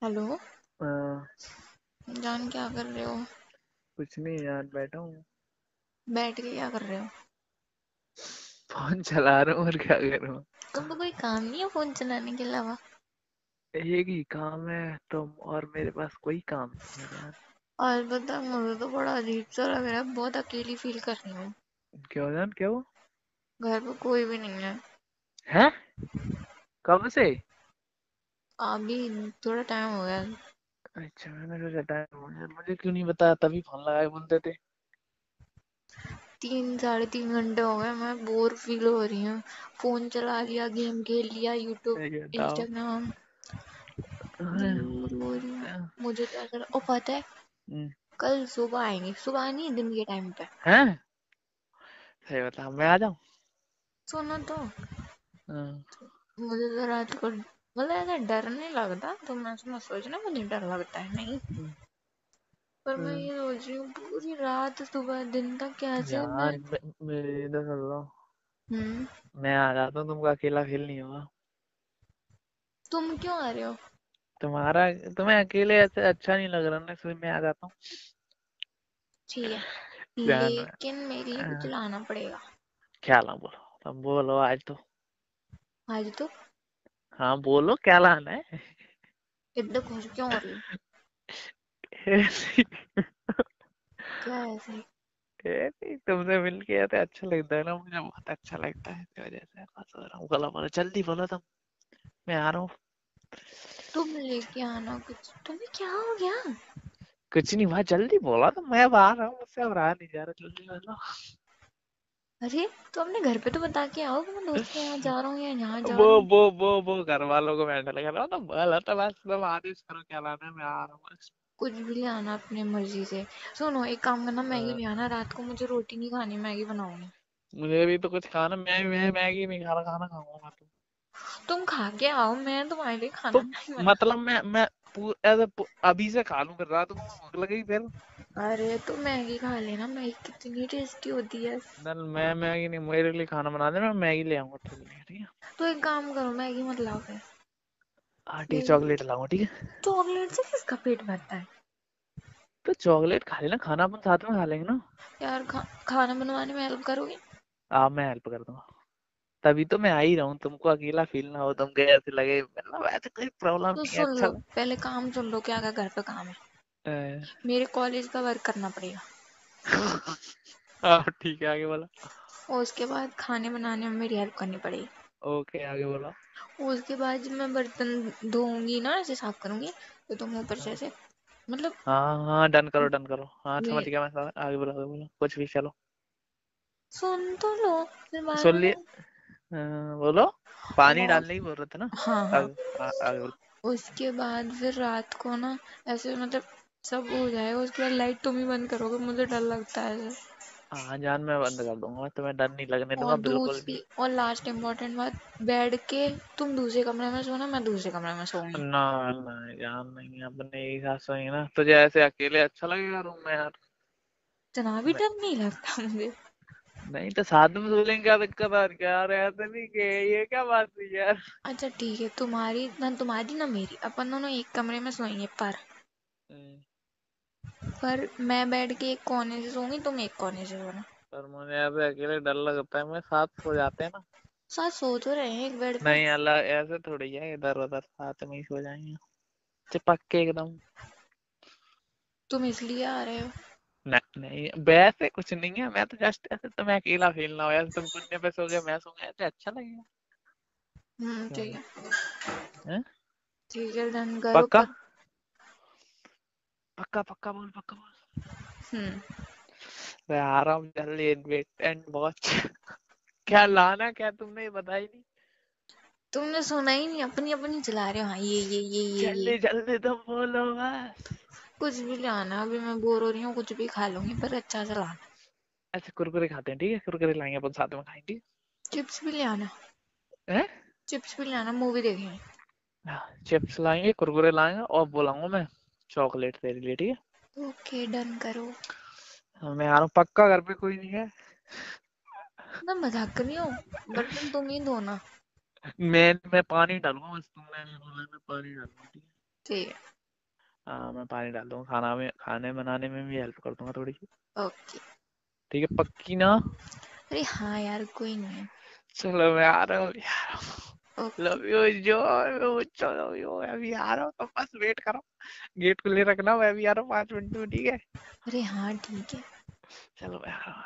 Hello अ, जान, क्या कर रहे हो? कुछ नहीं यार, बैठा हूँ। बैठ के क्या कर रहे हो? फोन चला रहा हूँ और क्या करूँ। तुमको कोई काम नहीं है फोन चलाने के अलावा? एक ही काम है तुम, और मेरे पास कोई काम नहीं है यार। और बता, मुझे तो बड़ा अजीब सा लग रहा है, बहुत अकेली फील कर रही हूँ। क्यों जान, क्यों? घर पे कोई भी नहीं है। है? कब से? अभी थोड़ा टाइम हो गया। अच्छा, मैंने सोचा टाइम हो गया, मुझे क्यों नहीं बताया, तभी फोन लगाए बोलते थे। 3 साढ़े 3 घंटे हो गए, मैं बोर फील हो रही हूँ। फोन चला लिया, गेम खेल लिया, यूट्यूब, ये बताओ। इंस्टाग्राम। बोर हो रही हूँ। हम्म, मुझे तो ऐसा ओ पता है, कल सुबह आएंगे, सुबह नहीं दिन के टाइम पे। हैं? सही बता, मैं आ जाऊँ? सुनो तो, हाँ, मुझे तो रात को मतलब ऐसा डर नहीं लगता, तो मैं मत सोचना मुझे डर लगता है, नहीं। हम्म, पर मैं हम्म। ये सोच रही हूँ पूरी रात सुबह दिन तक कैसे मैं। यार मेरी इधर सुन लो। हम्म। मैं आ जाता हूँ, तुमको अकेला फील नहीं होगा। तुम क्यों आ रहे हो? तुम्हारा तुम्हें अकेले ऐसे अच्छा नहीं लग रहा ना, इसलिए मैं आ जाता हूँ। ठीक है, ध्यान लेकिन मेरे लिए कुछ में। लाना पड़ेगा। क्या ला, बोलो, तुम बोलो आज तो। आज तो। हाँ बोलो, क्या लाना है? इतना खुश क्यों हो रही हो? ऐसे क्या है ऐसे? ऐसे ही तुमसे मिल के ऐसे अच्छा लगता है ना, मुझे बहुत अच्छा लगता है, इस वजह से बस हो रहा हूँ। बोलो बोलो, जल्दी बोलो तुम। मैं आ रहा हूँ। तुम लेके आना कुछ, तुम्हें क्या हो गया? कुछ नहीं हुआ, जल्दी बोलो तो मैं अब आ रहा हूँ, मुझसे अब रहा नहीं जा रहा, जल्दी बोलो। अरे तो अपने घर पे तो बता के आओ कि मैं दोस्त के यहाँ जा रहा हूँ या यहाँ जा वो रहा हूँ। वो वो वो घर वालों को मेंटल लगा रहा, तो बोलो तो बस, तुम आदेश करो क्या लाना है, मैं आ रहा हूँ बस। कुछ भी ले आना अपनी मर्जी से। सुनो, एक काम करना, मैगी अ, ले आना, रात को मुझे रोटी नहीं खानी, मैगी बनाऊंगी। मुझे भी तो कुछ खाना, मैं मैगी नहीं खाना, खाना खाऊंगा मैं तो। तुम खा के आओ, मैं तुम्हारे लिए खाना तो नहीं बना। मतलब मैं अभी से खा लूं, फिर रात को मुझे भूख लगेगी फिर। अरे तो मैगी खा लेना, मैगी कितनी टेस्टी होती है। नल मैं मैगी नहीं, मेरे लिए खाना बना देना, मैं मैगी ले आऊंगा तेरे लिए, ठीक है? तो एक काम करो, मैगी मत लाओ फिर। आटी ले चॉकलेट लाऊंगा, ठीक है? चॉकलेट से किसका पेट भरता है? तो चॉकलेट खा लेना, खाना अपन साथ में खा लेंगे ना। यार खाना बनवाने में हेल्प करोगे? आप, मैं हेल्प कर दूंगा। तभी तो मैं आ ही रहा हूँ, तुमको अकेला फील ना हो, तुमको ऐसे लगे मतलब ऐसे कोई प्रॉब्लम तो नहीं है, सुन अच्छा लो, पहले काम सुन लो, क्या क्या घर पे काम है। मेरे कॉलेज का वर्क करना पड़ेगा। हाँ ठीक है, आगे बोला। और उसके बाद खाने बनाने में मेरी हेल्प करनी पड़ेगी। ओके, आगे बोला। और उसके बाद जब मैं बर्तन धोऊंगी ना, ऐसे साफ करूंगी, तो तुम ऊपर से ऐसे, मतलब हाँ हाँ, डन करो डन करो, हाँ समझ मे गया मैं, आगे बोला, आगे बोला, कुछ भी, चलो। सुन तो लो, फिर बाद सुन लिए। में। बोलो। पानी और डालने ही बोल रहे थे ना? हाँ हाँ, आगे, आगे बोलो। उसके बाद फिर रात को ना, ऐसे मतलब सब हो जाएगा, उसके बाद लाइट तुम ही बंद करोगे, मुझे डर लगता है ऐसे। हाँ जान, मैं बंद कर दूंगा, तुम्हें डर नहीं लगने दूंगा और बिल्कुल दूसरी भी। और लास्ट इम्पोर्टेंट बात, बैठ के तुम दूसरे कमरे में सोना, मैं दूसरे कमरे में सोऊंगी। ना ना जान, नहीं, अपने एक साथ सोएंगे ना, तुझे ऐसे अकेले अच्छा लगेगा रूम में यार? इतना भी मैं, डर नहीं लगता मुझे। नहीं तो साथ में सो लेंगे, क्या दिक्कत है क्या यार, ऐसे नहीं कि ये क्या बात हुई यार। अच्छा ठीक है, तुम्हारी ना मेरी, अपन दोनों एक कमरे में सोएंगे, हम्म, पर मैं बैठ के एक कोने से सोऊंगी, तुम एक कोने से सोना। पर मुझे ऐसे अकेले डर लगता है, मैं साथ सो जाते हैं ना। साथ सो तो रहे हैं एक बेड पे। नहीं अल्लाह, ऐसे थोड़ी है, इधर उधर साथ में ही सो जाएंगे, चिपक के एकदम। तुम इसलिए आ रहे हो? नहीं नहीं, वैसे कुछ नहीं है, मैं तो जस्ट ऐसे तुम्हें अकेला फील ना हो, ऐसे तुम कुन्ने पे सो गए, मैं सो गया, ऐसे अच्छा लगेगा। ठीक क्या? है। हैं? ठीक है, डन करो पक्का? पर। पक्का पक्का बोल, पक्का बोल। हम्म। मैं आ रहा हूँ जल्दी, वेट एंड वॉच। क्या लाना, क्या तुमने ये बताया ही नहीं। तुमने सुना ही नहीं, अपनी अपनी चला रहे हो, हाँ ये। जल्दी जल्दी तुम बोलो बस। कुछ भी ले आना, अभी मैं बोर हो रही हूँ, कुछ भी खा लूंगी, पर अच्छा से लाना। अच्छा, कुरकुरे खाते हैं, ठीक है, कुरकुरे लाएंगे अपन साथ में खाएंगे। चिप्स भी ले आना। हैं? चिप्स भी ले आना, मूवी देखेंगे। चिप्स लाएंगे, कुरकुरे लाएंगे, और बोलाऊंगा मैं चॉकलेट तेरे लिए, ठीक है? ओके, डन करो। हाँ, मैं आ रहा हूँ पक्का, घर पे कोई नहीं है। मैं मजाक कर रही हूँ, बर्तन तुम ही धोना। मैं पानी डालूंगा बस, तुमने नहीं बोला, मैं पानी डालूंगा, ठीक है? ठीक है। हाँ मैं पानी डाल दूंगा, खाने बनाने में भी हेल्प कर दूंगा थोड़ी सी। ओके। ठीक है, पक्की ना? अरे हाँ यार, कोई नहीं। चलो मैं आ रहा हूँ यार। ओके। लव यू जो, चलो यो मैं अभी आ रहा हूँ, तो बस वेट करो, गेट खुले रखना, मैं भी आ रहा हूँ 5 मिनट में, ठीक है? अरे हाँ ठीक है। चलो मैं आ रहा हूँ।